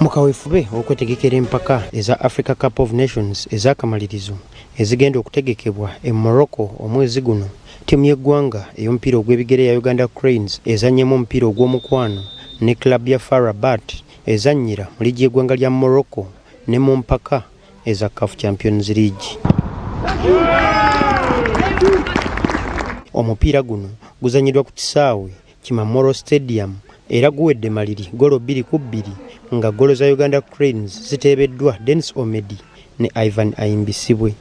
Mukaweefube okwetegekera empaka eza Africa Cup of Nations ez'akamalirizo ezigenda okutegekebwa e Morocco omwezi guno, ttiimu y'eggwanga ey'omupiira ogw'ebigere ya Uganda Cranes ezannyemu omupiira ogw'omukwano ne club ya Rabat ezannyira mu liigi y'eggwanga lya Morocco ne mu mpaka eza CAF Champions League. Omupiira guno guzannyirwa ku kisaawe Kimamoro Stadium era guwedde Maliri golo 2-2 nga golo za Uganda Cranes ziteebeddwa Dennis Omedi ne Ivan Ayimbisibwe.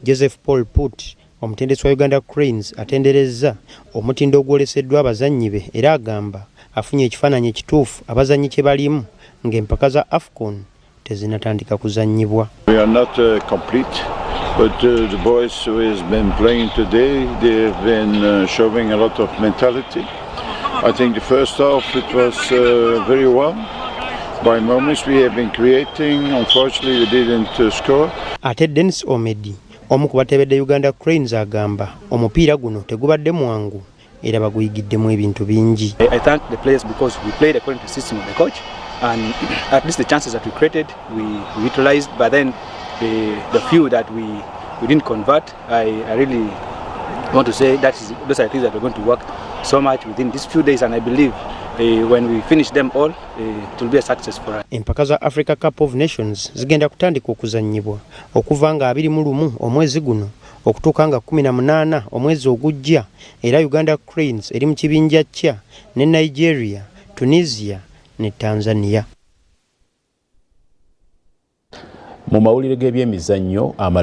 Joseph Paul Put omutendesi wa Uganda Cranes atenderezza omutindo ogwoleseddwa abazannyi be era agamba afunye ekifaananyi ekituufu abazannyi kye balimu ng'empaka za AFCON tezinatandika kuzannyibwa. We are not complete, but the boys who has been playing today, they have been showing a lot of mentality. I think the first half it was very well. By moments we have been creating, unfortunately we didn't score. Ate Dennis Omedi omu ku batebedde Uganda Cranes agamba omupiira guno tegubadde mwangu era baguyigiddemu ebintu bingi. I thank the players because we played according to the system of the coach, and at least the chances that we created we utilized, but then the few that we didn't convert, I really want to say that those are things that we're going to work so much within these few days, and I believe when we finish them all it will be a success for us. Empaka za Africa Cup of Nations zigenda kutandika okuzannyibwa okuva nga 21 omwezi guno okutuuka nga 18 omwezi ogujja, era Uganda Cranes eri mu kibinja kya ne Nigeria, Tunisia ne Tanzania. Mu mawulire g'ebyemizannyo amala